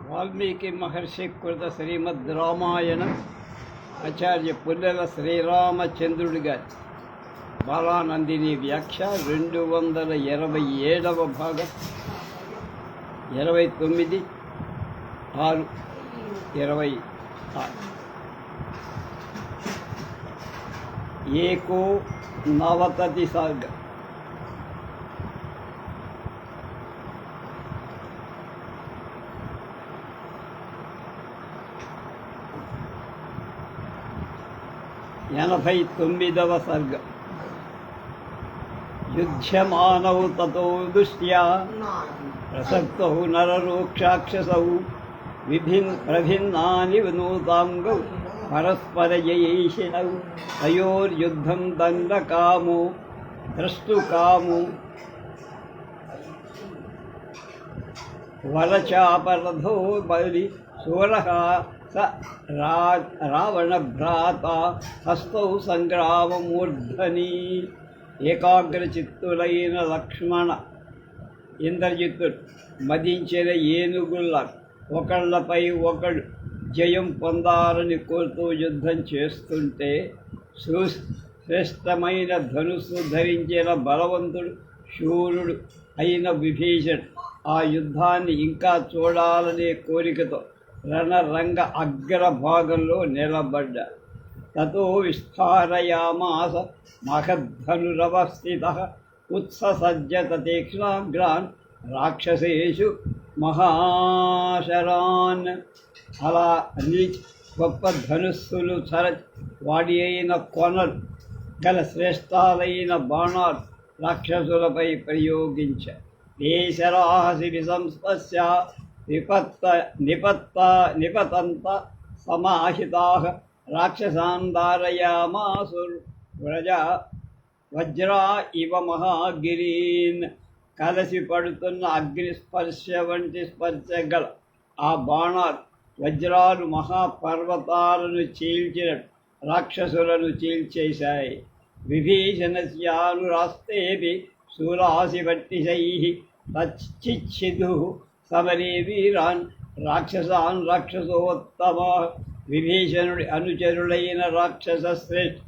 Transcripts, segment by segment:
వాల్మీకి మహర్షి కృత శ్రీమద్ రామాయణం ఆచార్య పుల్లెల శ్రీరామచంద్రుడి గారి బాలానందిని వ్యాఖ్య 227వ భాగం 29/6/26 ఏకో నవతతి సర్గ. ఎనభై 89వ సర్గ. యుధ్యమానౌ తతో దృష్ట్యా ప్రసక్తౌ నరరోక్షాక్షసౌ ప్రభిన్నాని వినూతాంగౌ పరస్పరజయైషిణౌ తయోర్యుద్ధం దండకామో ద్రష్టుకామో వరచాపరథో బలి సూరః స రావణభ్రాత హస్తౌ సంగ్రామమూర్ధని. ఏకాగ్రచిత్తులైన లక్ష్మణ ఇంద్రజిత్తుడు మదించిన ఏనుగుల ఒకళ్ళపై ఒకళ్ళు జయం పొందాలని కోరుతూ యుద్ధం చేస్తుంటే శ్రేష్టమైన ధనుస్సు ధరించిన బలవంతుడు శూరుడు అయిన విభీషణుడు ఆ యుద్ధాన్ని ఇంకా చూడాలనే కోరికతో రణరంగ అగ్రభాగంలో నిలబడ్డాడు. తతో విస్తారయామాస మహద్ధనురవస్థితః ఉత్ససజ్జత తీక్ష్ణాగ్రాన్ రాక్షసేషు మహాశరాన్. అలా అన్ని గొప్ప ధనుస్సులు వాడి అయిన కొనలు గల శ్రేష్టాలైన బాణాలు రాక్షసులపై ప్రయోగించారు. దేశరాహసి విసంస్పశ్య నిపతంత సమాహితాః రాక్షసాన్ ధారయామాసుర్ వజ్రా ఇవ మహాగిరీన్. కలసి పడుతున్న అగ్నిస్పర్శ వంటి స్పర్శ గల ఆ బాణాలు వజ్రాలు మహాపర్వతాలను చీల్చినట్టు రాక్షసులను చీల్చేశాయి. విభీషణస్యానురాస్తేపి శూలాసివర్టిశైః తచ్చిచ్చిదుః సమరే వీరాన్ రాక్షసాన్ రాక్షసోత్తమా. విభీషణుడి అనుచరులైన రాక్షస శ్రేష్ఠ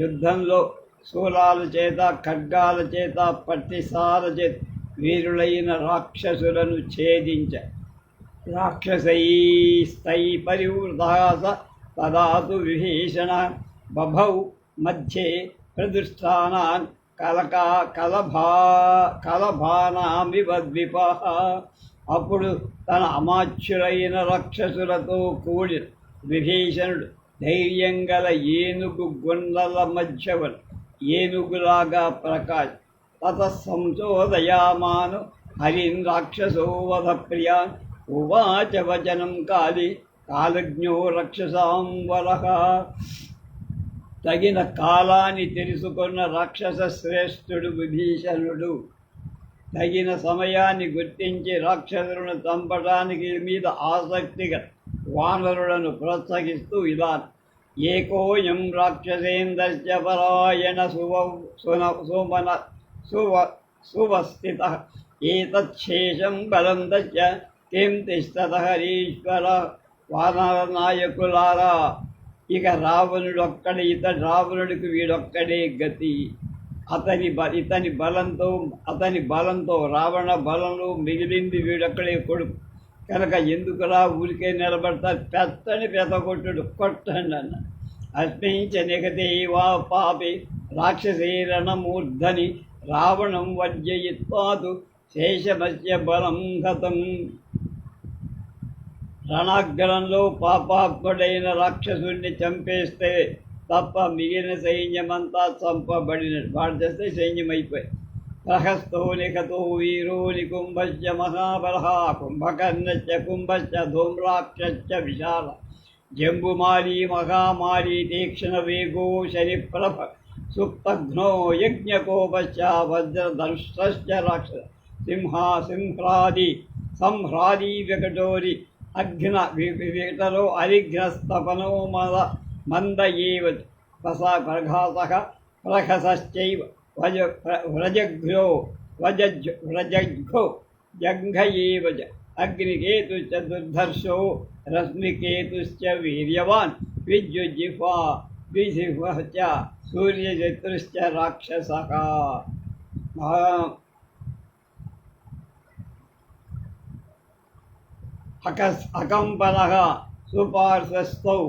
యుద్ధంలో శూలాల చేత ఖడ్గాల చేత పట్టిసాల చేత వీరులైన రాక్షసులను ఛేదించ. రాక్షసైస్తై పరివృతాస తదాతు విభీషణ బభౌ మధ్యే ప్రదుష్టానాన్ కలభానామివ ద్విపః. అప్పుడు తన అమాత్యులైన రాక్షసులతో కూడి విభీషణుడు ధైర్యం గల ఏనుగు గుండల మధ్యవన్ ఏనుగులాగా ప్రకాశ. తత సంశోదయామాను హరిన్ రాక్షసో వధ ప్రియాన్ ఉవాచ వచనం కాలజ్ఞో రక్షసాం వరః. తగిన కాలాన్ని తెలుసుకున్న రాక్షస శ్రేష్ఠుడు విభీషణుడు తగిన సమయాన్ని గుర్తించి రాక్షసులను చంపడానికి మీద ఆసక్తిగా వానరులను ప్రోత్సహిస్తూ ఇలా ఏకోయం రాక్షసేంద్రస్య పరాయణ సువస్థిత ఏతచ్చేషం బలం దశ్య కిం తిష్టత హరీశ్వర. వానర నాయకులారా, ఇక రావణుడికి వీడొక్కడే గతి. అతని బలంతో రావణ బలంలో మిగిలింది వీడొక్కడే కొడుకు కనుక ఎందుకులా ఊరికే నిలబడతారు, పెత్తని పెతగొట్టుడు కొట్టండి అన్న. అస్మించ నిగతే వా పాపి రాక్షసేరణమూర్ధని రావణం వర్జయిత్వాదు శేషమస్య బలం గతం. రణాగ్రంలో పాపాత్ముడైన రాక్షసుడిని చంపేస్తే తప్ప మిగిలిన సైన్యమంతా చంపబడిన వాడు చేస్తే సైన్యం అయిపోయి. ప్రహస్తో నిఖతో వీరో నికుంభశ్చ మహాబలః కుంభకర్ణశ్చ కుంభశ్చ ధూమ్రాక్షశ్చ విశాల జంబుమాలి మహామాలి తీక్ష్ణ వేగో శనిప్రభ సుప్తఘ్నో యజ్ఞకోపశ్చ వజ్రధనుష్శ్చ రాక్షస సంహ్రాది వికటోరి అఘ్న వికటలో అరిఘ్నస్తపనో మంద ఏవ ప్రఘాసః ప్రహసశ్చైవ వ్రజఘ్నో జంఘయేవ అగ్నికేతుశ్చ దుర్ధర్షో రశ్మికేతుశ్చ వీర్యవాన్ విద్యుజ్జిహ్వా ద్విజిహ్వః చ సూర్యశత్రుశ్చ రాక్షసః. అకంపనః సుపార్శ్వస్థౌ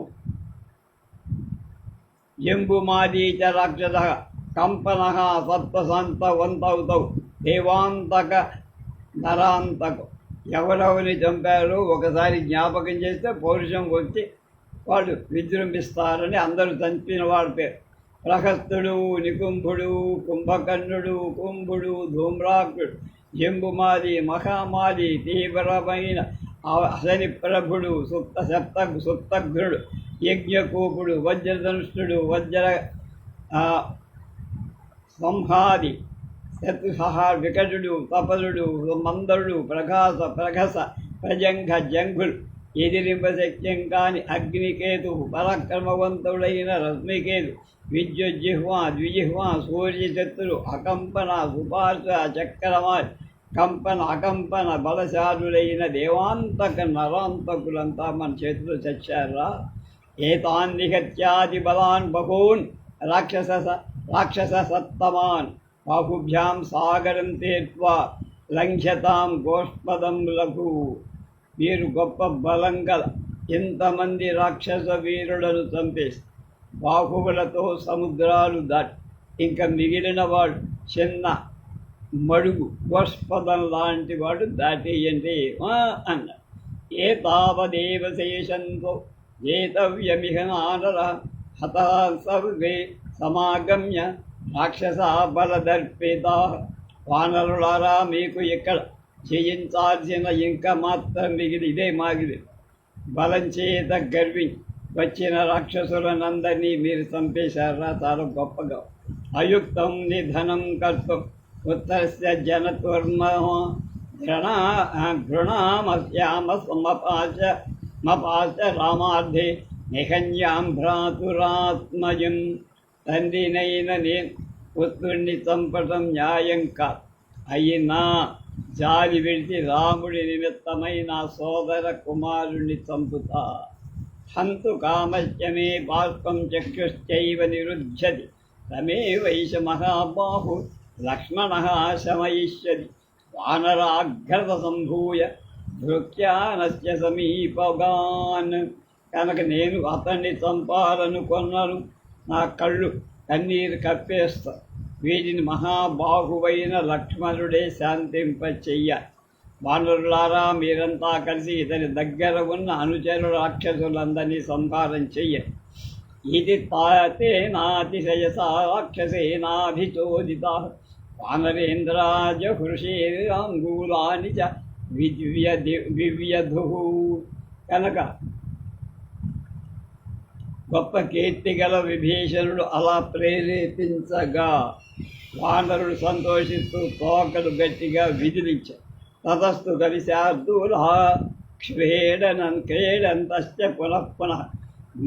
జంబుమాదీ చ రాక్షసః. కంపనః సత్వసంతవంతౌ దేవాంతక నరాంతకు. ఎవరెవరిని చంపారో ఒకసారి జ్ఞాపకం చేస్తే పౌరుషం వచ్చి వాళ్ళు విజృంభిస్తారని అందరూ చంపిన వాడి పేరు. ప్రహస్తుడు, నికుంభుడు, కుంభకర్ణుడు, కుంభుడు, ధూమ్రాక్షుడు, జంబుమాది, మహామాది, తీవ్రమైన అసని ప్రభుడు, సుప్తఘ్నుడు, యజ్ఞకూపుడు, వజ్రధనుష్ఠుడు, వజ్ర సంహాది, శత్రుసహ, వికటుడు, తపలుడు, మందరుడు, ప్రఘస, ప్రజంఘ, జంఘులు, ఎదిరింపశక్యం కాని అగ్నికేతు, పరాక్రమవంతుడైన రశ్మికేతు, విద్యుజ్జిహ్వ, ద్విజిహ్వ, సూర్యశత్రులు, అకంపన, సుపార్శ్వ, చక్రమాది, కంపన, అకంపన, బలశాలులైన దేవాంతక నరాంతకులంతా మన చేతులు చచ్చారా. ఏతాన్నిహత్యాది బలాన్ బహూన్ రాక్షస సత్తమాన్ బాహుభ్యాం సాగరం తీర్త్వా లంఘ్యతాం గోష్పదం లఘు. మీరు గొప్ప బలం గల ఇంతమంది రాక్షస వీరులను చంపేసి బాహువులతో సముద్రాలు దాటి ఇంకా మిగిలిన వాడు చిన్న మడుగు గోష్పదం లాంటి వాడు దాటేయండి అన్న. ఏ తావదేవ శేషంతో ఏతవ్యమిహ నానర హతా సర్వే సమాగమ్య రాక్షస బలదర్పిత. వానరులారా, మీకు ఇక్కడ చేయించాల్సిన ఇంకా మాత్రం మిగిలి ఇదే మాగిలి. బలం చేత గర్వించి వచ్చిన రాక్షసులనందరినీ మీరు చంపేశారా చాలా గొప్పగా. అయుక్తం నిధనం కర్తం ఉత్తరస్య ఘృణామస్యామపాశ రామార్థే నిహన్యాం భ్రాతురాత్మజం. తండ్రినైన నేను పుత్రుణ్ణి చంపటం న్యాయం కాదు. అయినా జాలి విడిచి రాముడి నిమిత్తమైన సోదర కుమారుణ్ణి చంపుతా. హంతు కామశ్చమే బాష్పం చక్షుశ్చైవ నిరుధ్యతి తమే వైష మహాబాహు లక్ష్మణః శమయిష్యతి. వానరాఘ్రత సంభూయ ధృత్యానస్య సమీపగాన్. కనుక నేను అతన్ని చంపాలనుకున్నాను. నా కళ్ళు కన్నీరు కప్పేస్తా. వీటిని మహాబాహువైన లక్ష్మణుడే శాంతింప చెయ్యాలి. వానరులారా, మీరంతా కలిసి ఇతని దగ్గర ఉన్న అనుచరు రాక్షసులందరినీ సంహారం చెయ్యండి. ఇది తాతేనాతిశయసా రాక్షసేనాభిచోదిత వానరేంద్రాజ హృషేరాంగూలాని చ వివ్యధు. కనుక గొప్ప కీర్తి గల విభీషణుడు అలా ప్రేరేపించగా వానరుడు సంతోషిస్తూ తోకలు గట్టిగా విదిలించారు. తతస్తు కలిశార్దూల క్రీడంతశ్చ పునః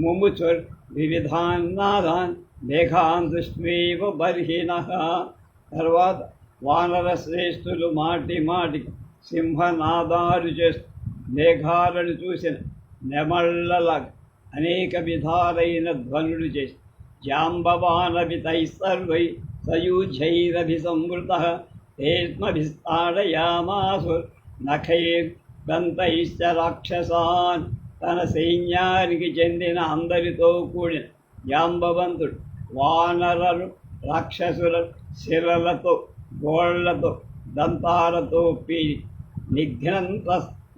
ముముచుర్ వివిధాన్నాదాన్ మేఘాన్ దృష్ట్వైవ బర్హిణః. తర్వాత వానర శ్రేష్ఠులు మాటి మాటికి సింహనాదాలు చేస్తూ మేఘాలను చూసిన నెమళ్ళలాగా అనేక విధాలైన ధ్వనులు చేసి జాంబవానభితై సర్వై సయూఝైరభిసంవృతః తేష్మభిస్తాడయామాసు నఖైర్దంతైశ్చ రాక్షసాన్. తన సైన్యానికి చెందిన అందరితో కూడిన జాంబవంతుడు వానరులు రాక్షసుల శిలలతో గోళ్లతో దంతాలతో పీడి నిఘ్నంత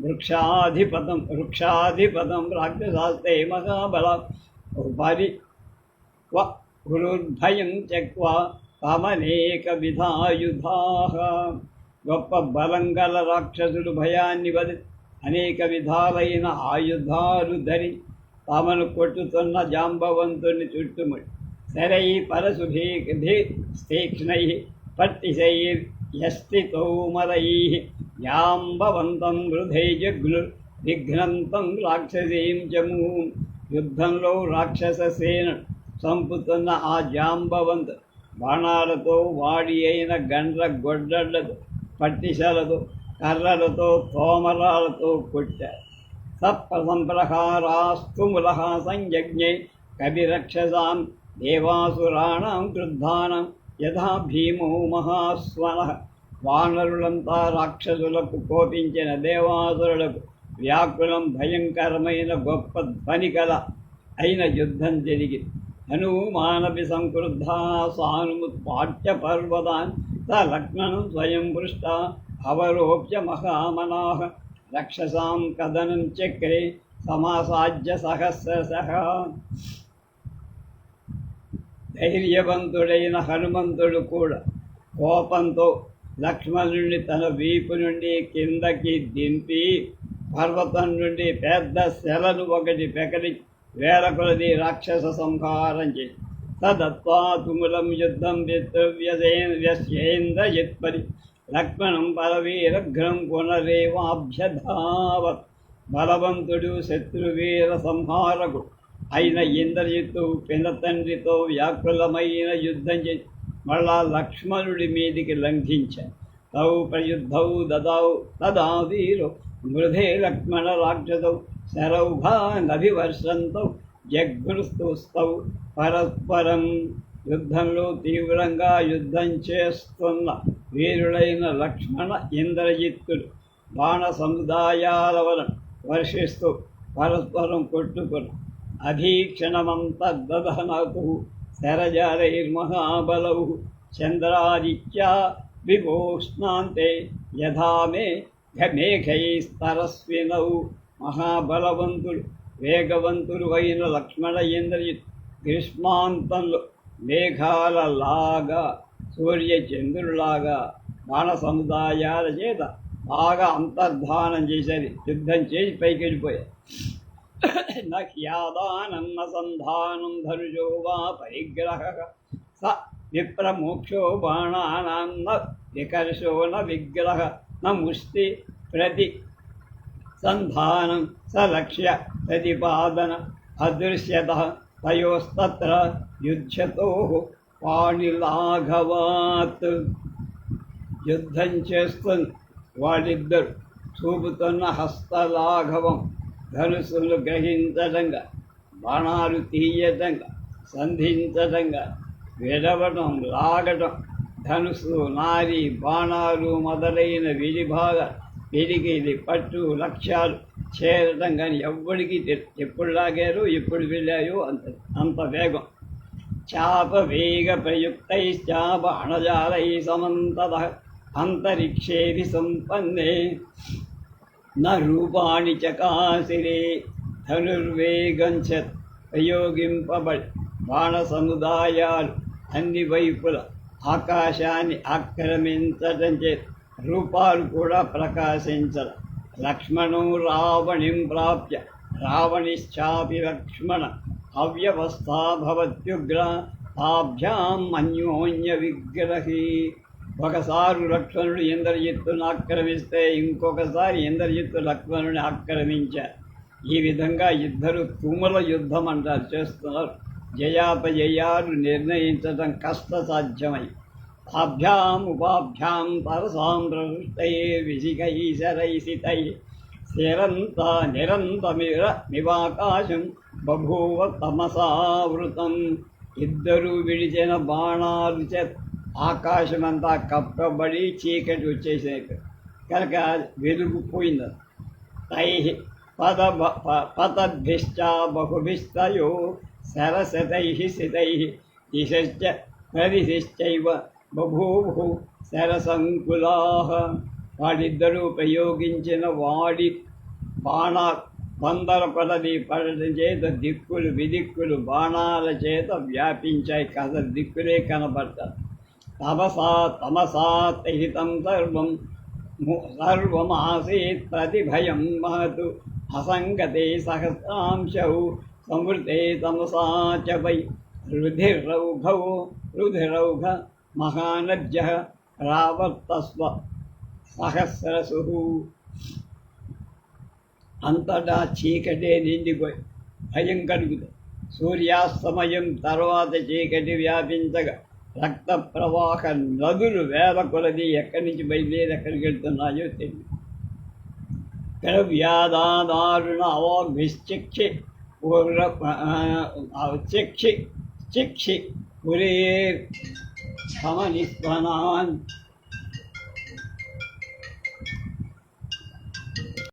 వృక్షాధిపతం రాక్షసాస్తే మహాబల పురుర్భయం త్యక్వా తమనేక విధాయుధాః. గొప్ప బలం గల రాక్షసులు భయాన్ని వదిలి అనేక విధాలైన ఆయుధాలు ధరి తమను కొట్టుతున్న జాంబవంతుని చుట్టుముడి శరై పరశుభీక్షణై పట్టిశైర్యష్టితౌమరై జాంబవంతం వృధై జగ్లు విఘ్నంతం రాక్షసీం చమూ. యుద్ధంలో రాక్షస సేన చంపుతున్న ఆ జాంబవంతు బాణాలతో వాడి అయిన గండ్ర గొడ్డళ్లతో పట్టిశలతో కర్రలతో తోమరాలతో కొట్టారు. సప్తసంప్రహారాస్తుములః సంయజ్ఞై కవిరక్షసాం దేవాసురాణం క్రుద్ధానం యథా భీమో మహాస్వనః. వానరులంతా రాక్షసులకు కోపించిన దేవాసురులకు వ్యాకులం భయంకరమైన గొప్ప ధ్వనికల అయిన యుద్ధం జరిగింది. హనుమానపి సంక్రుద్ధ సానుముత్పాట్య పర్వతాన్ స లక్ష్మణం స్వయం పృష్ట అవరోప్య మహామనాః రక్షసాం కదనం చక్రే సమాసాజ్య సహస్రశః. ధైర్యవంతుడైన హనుమంతుడు కూడా కోపంతో లక్ష్మణుడిని తన వీపు నుండి కిందకి దింపి పర్వతం నుండి పెద్ద శలను ఒకటి పెకలి వేల కొలది రాక్షస సంహారం చేసి తదత్వా తుములం యుద్ధం వ్యస్యేంద్రజిత్పరి లక్ష్మణం పరవీరఘ్నం పునరేవాభ్యధావత్. బలవంతుడు శత్రువీర సంహారకుడు అయిన ఇంద్రజిత్తు పినతండ్రితో వ్యాకులమైన యుద్ధం చేసి మళ్ళా లక్ష్మణుడి మీదికి లంఘించారు. తౌ ప్రయుద్ధౌ దదౌ తదా వీరో మృధే లక్ష్మణ రాక్షసౌ శరౌఘానభివర్షంతౌ జగ్గురుస్తౌ పరస్పరం. యుద్ధంలో తీవ్రంగా యుద్ధం చేస్తున్న వీరుడైన లక్ష్మణ ఇంద్రజిత్తులు బాణ సముదాయాల వలన వర్షిస్తూ పరస్పరం కొట్టుకుని అధీక్షణమంతదహనతు శరజారైర్మహాబలౌ చంద్రాదిత్యా విభోష్ణాంతే యథా మేఘైస్తరస్వినౌ. మహాబలవంతుడు వేగవంతుడు అయిన లక్ష్మణ ఇంద్రజిత్ గ్రీష్మాంతంలో మేఘాలలాగా సూర్యచంద్రులాగా బాణ సముదాయాల చేత బాగా అంతర్ధానం చేసేది. యుద్ధం చేసి పైకి వెళ్ళిపోయారు. నహ్యాదానన్న సంధానం ధనుజో వా పరిగ్రహ స విప్రమోక్షో బాణానాన్న వికర్షో న విగ్రహ న ముష్టి ప్రతి సంధానం సలక్ష్య ప్రతిపాదన అదృశ్యత తయోస్తత్ర యుధ్యతో పాణిలాఘవాత్. యుద్ధం చేస్తుంది వాళ్ళిద్దరు చూపుతున్న హస్తలాఘవం ధనుసులు గ్రహించడంగా బాణాలు తీయటంగా సంధించటంగా విడవటం లాగటం ధనుసు నారి బాణాలు మొదలైన విడిభాగ పెరిగేది పట్టు లక్ష్యాలు చేరటం కానీ ఎవ్వడికి ఎప్పుడు లాగారు ఎప్పుడు వెళ్ళాయో అంత వేగం. చాప వేగ ప్రయుక్తైశ్చ బాణజాలై సమంతతః అంతరిక్షేది సంపన్నే న రూపాణి చకాశిరే. ధనుర్వేగంచ ప్రయోగింపబడి బాణ సముదాయాలు అన్ని వైపుల ఆకాశాన్ని ఆక్రమించడం చేత రూపాలు కూడా ప్రకాశించరు. లక్ష్మణో రావణిం ప్రాప్య రావణిశ్చాపి లక్ష్మణ అవ్యవస్థా భవత్యుగ్ర తాభ్యాం అన్యోన్య విగ్రహీ. ఒకసారి లక్ష్మణుడు ఇంద్రజిత్తును ఆక్రమిస్తే ఇంకొకసారి ఇంద్రజిత్తు లక్ష్మణుని ఆక్రమించారు. ఈ విధంగా ఇద్దరు తుముల యుద్ధం అంటారు చేస్తున్నారు. జయాపజయాలు నిర్ణయించడం కష్టసాధ్యమై తాభ్యాం ఉపాభ్యాం తరసాం ప్రవృష్టై విశిఖై శరైసితై నిరంతమివాకాశం బభూవ తమసావృతం. ఇద్దరు విడిచిన బాణాలు చేత ఆకాశమంతా కప్పబడి చీకటి వచ్చేసాయి కనుక వెలుగుపోయింది. తై పతద్భిశ్చ బహుభిస్తయో సరసతై శితై దిశశ్చ ప్రదిశశ్చైవ బభూవు శరసంకులా. వాడిద్దరూ ప్రయోగించిన వాడి బాణ వందల కొలది పడటం చేత దిక్కులు విదిక్కులు బాణాల చేత వ్యాపించాయి. కథ దిక్కులే కనబడతారు. తమసా తహితం సర్వమాసీత్ ప్రతిభయం మహతు అసంగతే సహస్రాంశౌ సంవృతే తమసా చ వై రుధిరౌఘ మహానద్య రావర్తస్వ సహస్రసు. అంతటా చీకటే నిండిపోయి భయం కలుగుతుంది. సూర్యాస్తమయం తర్వాత చీకటి వ్యాపించగా రక్త ప్రవాహ నదులు వేల కొలది ఎక్కడి నుంచి బయలుదేరి ఎక్కడికి వెళ్తున్నాయో తెలియదు. ద్రవ్యాదాదారుణ అవభిశ్చిక్షి చిక్షి పురీర్ సమనిస్వనాన్